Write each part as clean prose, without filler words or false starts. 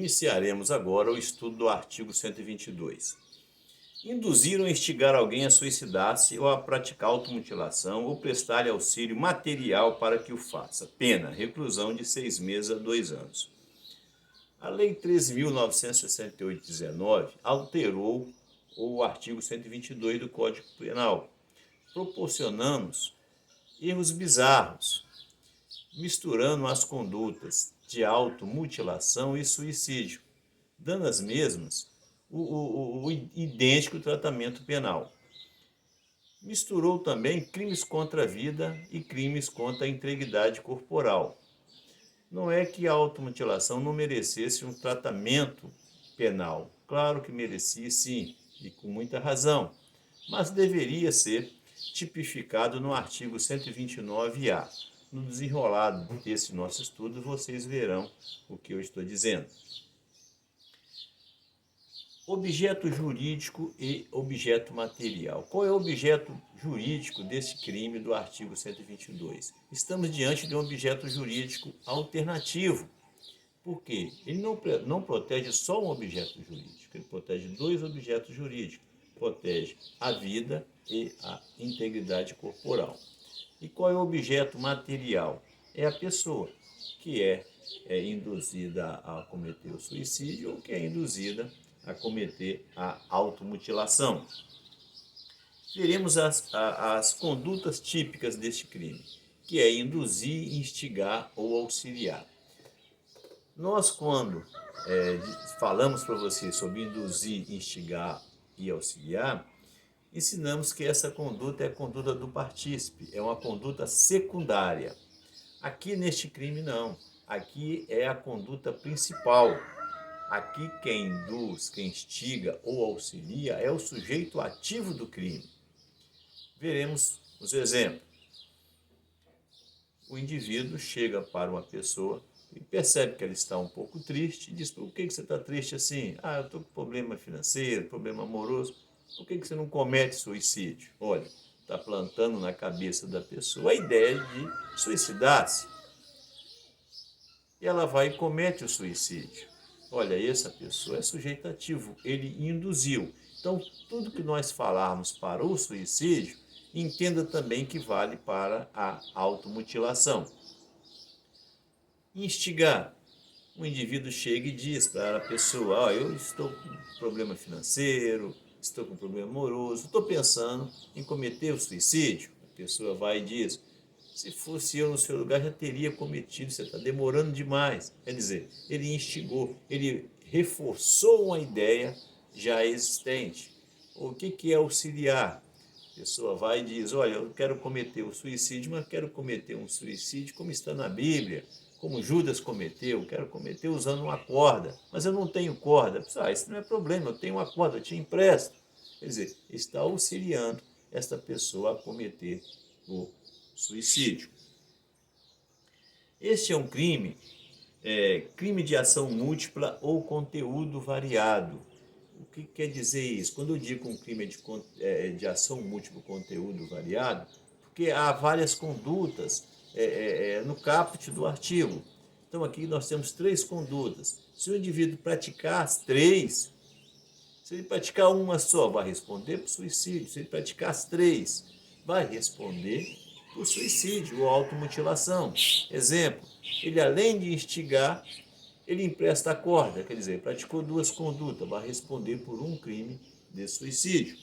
Iniciaremos agora o estudo do artigo 122. Induzir ou instigar alguém a suicidar-se ou a praticar automutilação ou prestar-lhe auxílio material para que o faça. Pena, reclusão de 6 meses a 2 anos. A Lei 13.968/19 alterou o artigo 122 do Código Penal, proporcionando erros bizarros, misturando as condutas de automutilação e suicídio, dando às mesmas o idêntico tratamento penal. Misturou também crimes contra a vida e crimes contra a integridade corporal. Não é que a automutilação não merecesse um tratamento penal. Claro que merecia, sim, e com muita razão, mas deveria ser tipificado no artigo 129-A. No desenrolado desse nosso estudo, vocês verão o que eu estou dizendo. Objeto jurídico e objeto material. Qual é o objeto jurídico desse crime do artigo 122? Estamos diante de um objeto jurídico alternativo. Por quê? Ele não protege só um objeto jurídico, ele protege dois objetos jurídicos. Protege a vida e a integridade corporal. E qual é o objeto material? É a pessoa que é induzida a cometer o suicídio ou que é induzida a cometer a automutilação. Veremos as condutas típicas deste crime, que é induzir, instigar ou auxiliar. Nós, quando falamos para você sobre induzir, instigar e auxiliar, ensinamos que essa conduta é a conduta do partícipe, é uma conduta secundária. Aqui neste crime não, aqui é a conduta principal. Aqui quem induz, quem instiga ou auxilia é o sujeito ativo do crime. Veremos os exemplos. O indivíduo chega para uma pessoa e percebe que ela está um pouco triste e diz: por que você está triste assim? Eu estou com problema financeiro, problema amoroso. Por que você não comete suicídio? Olha, está plantando na cabeça da pessoa a ideia de suicidar-se. E ela vai e comete o suicídio. Olha, essa pessoa é sujeito ativo, ele induziu. Então, tudo que nós falarmos para o suicídio, entenda também que vale para a automutilação. Instigar. O indivíduo chega e diz para a pessoa: eu estou com problema financeiro, estou com problema amoroso, estou pensando em cometer o suicídio. A pessoa vai e diz: se fosse eu no seu lugar, já teria cometido, você está demorando demais. Quer dizer, ele instigou, ele reforçou uma ideia já existente. O que é auxiliar? A pessoa vai e diz: olha, eu quero cometer o suicídio, mas quero cometer um suicídio como está na Bíblia, como Judas cometeu, quero cometer usando uma corda, mas eu não tenho corda. Isso não é problema, eu tenho uma corda, eu te empresto. Quer dizer, está auxiliando esta pessoa a cometer o suicídio. Este é um crime, crime de ação múltipla ou conteúdo variado. O que quer dizer isso? Quando eu digo um crime de ação múltipla, conteúdo variado, porque há várias condutas no caput do artigo. Então aqui nós temos 3 condutas. Se o indivíduo praticar as 3, se ele praticar uma só, vai responder por suicídio. Se ele praticar as 3, vai responder por suicídio ou automutilação. Exemplo, ele além de instigar, ele empresta a corda, quer dizer, praticou 2 condutas, vai responder por um crime de suicídio.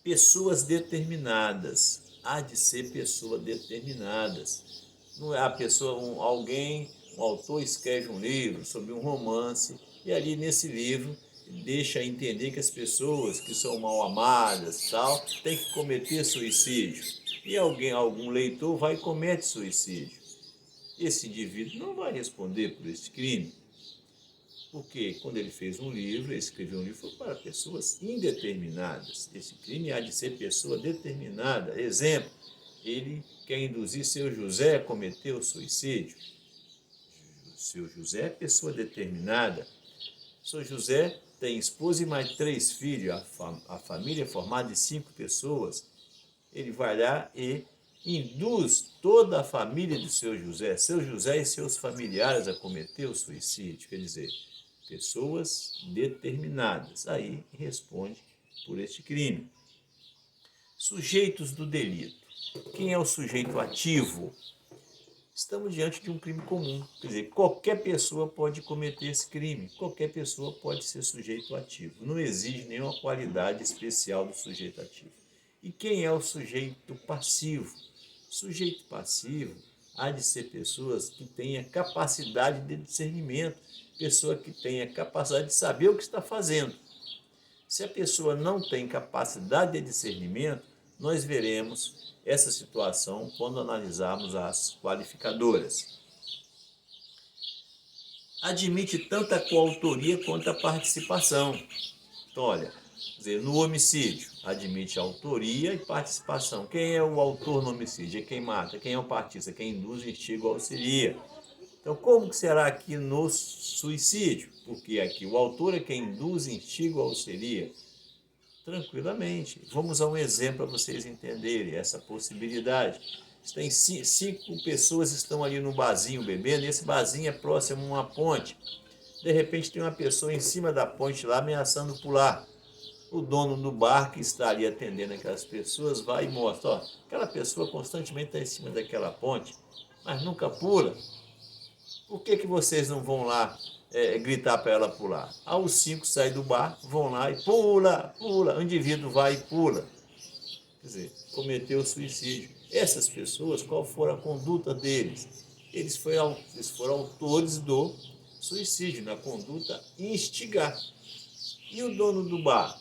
Pessoas determinadas, há de ser pessoas determinadas. Não é a pessoa, um autor escreve um livro sobre um romance, e ali nesse livro deixa entender que as pessoas que são mal amadas, tal, têm que cometer suicídio. E algum leitor vai e comete suicídio. Esse indivíduo não vai responder por esse crime, porque quando ele fez um livro, ele escreveu um livro para pessoas indeterminadas. Esse crime há de ser pessoa determinada. Exemplo, ele quer induzir seu José a cometer o suicídio. Seu José é pessoa determinada. Seu José tem esposa e mais 3 filhos, a família é formada de 5 pessoas. Ele vai lá e induz toda a família de seu José e seus familiares a cometer o suicídio, quer dizer, pessoas determinadas. Aí responde por este crime. Sujeitos do delito. Quem é o sujeito ativo? Estamos diante de um crime comum, quer dizer, qualquer pessoa pode cometer esse crime, qualquer pessoa pode ser sujeito ativo, não exige nenhuma qualidade especial do sujeito ativo. E quem é o sujeito passivo? Sujeito passivo há de ser pessoas que tenham capacidade de discernimento, pessoa que tenha capacidade de saber o que está fazendo. Se a pessoa não tem capacidade de discernimento, nós veremos essa situação quando analisarmos as qualificadoras. Admite tanto a coautoria quanto a participação. Então, olha, no homicídio, admite autoria e participação. Quem é o autor no homicídio? É quem mata. Quem é o partista? Quem induz, instiga ou auxilia. Então, como que será aqui no suicídio? Porque aqui o autor é quem induz, instiga ou auxilia. Tranquilamente. Vamos a um exemplo para vocês entenderem essa possibilidade. Tem 5 pessoas estão ali no barzinho bebendo, e esse barzinho é próximo a uma ponte. De repente tem uma pessoa em cima da ponte lá ameaçando pular. O dono do bar que está ali atendendo aquelas pessoas vai e mostra, ó, aquela pessoa constantemente está em cima daquela ponte, mas nunca pula. Por que vocês não vão lá gritar para ela pular? Aí os 5 saem do bar, vão lá e pula, pula. O indivíduo vai e pula. Quer dizer, cometeu suicídio. Essas pessoas, qual foi a conduta deles? Eles foram autores do suicídio, na conduta instigar. E o dono do bar,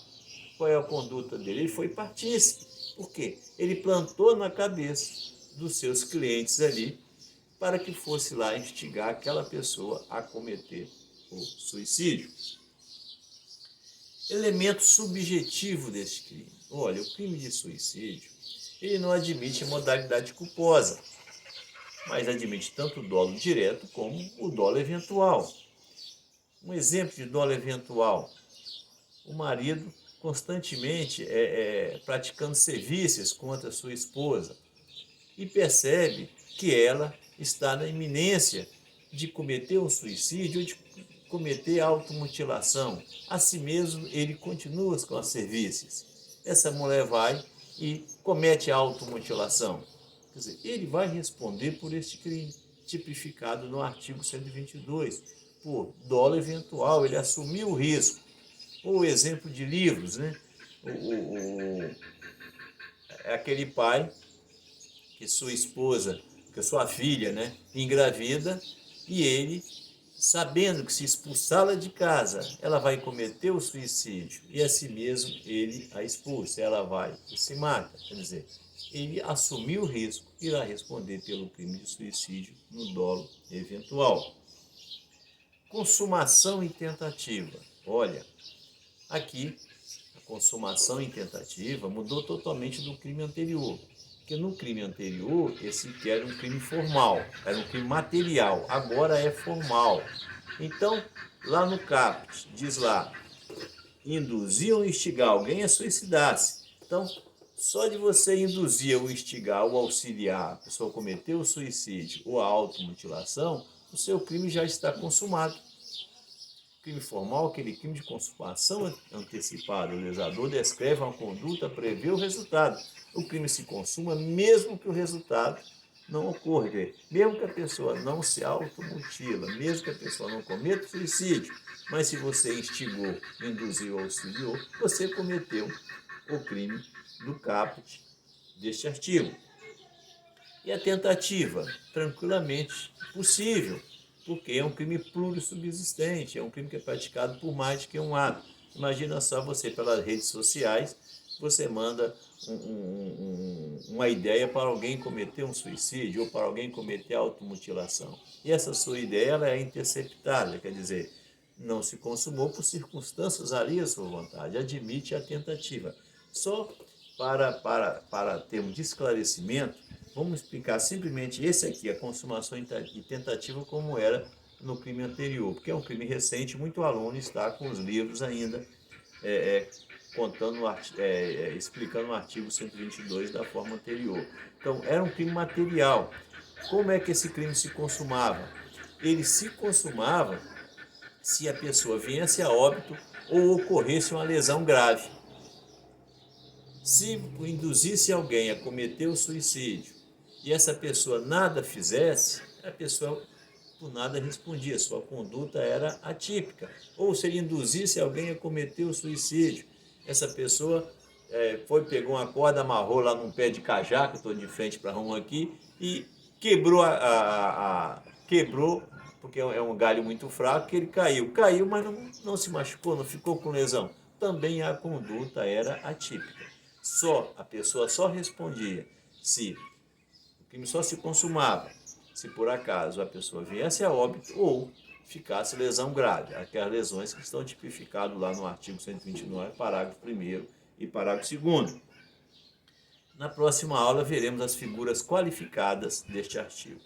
qual é a conduta dele? Ele foi partícipe. Por quê? Ele plantou na cabeça dos seus clientes ali para que fosse lá instigar aquela pessoa a cometer o suicídio. Elemento subjetivo deste crime. Olha, o crime de suicídio, ele não admite modalidade culposa, mas admite tanto o dolo direto como o dolo eventual. Um exemplo de dolo eventual: o marido constantemente praticando serviços contra sua esposa e percebe que ela está na iminência de cometer um suicídio ou de cometer automutilação. Assim mesmo, ele continua com os serviços. Essa mulher vai e comete a automutilação. Quer dizer, ele vai responder por este crime, tipificado no artigo 122, por dolo eventual, ele assumiu o risco. Ou exemplo de livros, né? É aquele pai que sua esposa, que sua filha, né, engravida, e ele, sabendo que se expulsá-la de casa, ela vai cometer o suicídio, e assim mesmo ele a expulsa, ela vai e se mata. Quer dizer, ele assumiu o risco, irá responder pelo crime de suicídio no dolo eventual. Consumação e tentativa. Olha, aqui a consumação e tentativa mudou totalmente do crime anterior. Porque no crime anterior, esse que era um crime formal, era um crime material, agora é formal. Então, lá no caput, diz lá, induzir ou instigar alguém a suicidar-se. Então, só de você induzir ou instigar ou auxiliar a pessoa a cometer o suicídio ou a automutilação, o seu crime já está consumado. Crime formal, aquele crime de consumação antecipada. O legislador descreve uma conduta, prevê o resultado. O crime se consuma mesmo que o resultado não ocorra. Mesmo que a pessoa não se automutila, mesmo que a pessoa não cometa suicídio, mas se você instigou, induziu ou auxiliou, você cometeu o crime do caput deste artigo. E a tentativa? Tranquilamente possível, porque é um crime plurissubsistente, é um crime que é praticado por mais de que um ato. Imagina só você, pelas redes sociais, você manda uma ideia para alguém cometer um suicídio ou para alguém cometer automutilação. E essa sua ideia ela é interceptada, quer dizer, não se consumou por circunstâncias alheias à sua vontade, admite a tentativa. Só para termos de esclarecimento, vamos explicar simplesmente esse aqui, a consumação e tentativa, como era no crime anterior, porque é um crime recente, muito aluno está com os livros ainda explicando o artigo 122 da forma anterior. Então, era um crime material. Como é que esse crime se consumava? Ele se consumava se a pessoa viesse a óbito ou ocorresse uma lesão grave. Se induzisse alguém a cometer o suicídio e essa pessoa nada fizesse, a pessoa por nada respondia, sua conduta era atípica. Ou se ele induzisse alguém a cometer o suicídio, essa pessoa pegou uma corda, amarrou lá num pé de cajá, que eu estou de frente para um aqui, e quebrou, quebrou, porque é um galho muito fraco, que ele caiu. Caiu, mas não se machucou, não ficou com lesão. Também a conduta era atípica. A pessoa só respondia se o crime só se consumava se por acaso a pessoa viesse a óbito ou ficasse lesão grave, aquelas lesões que estão tipificadas lá no artigo 129, parágrafo 1º e parágrafo 2º. Na próxima aula veremos as figuras qualificadas deste artigo.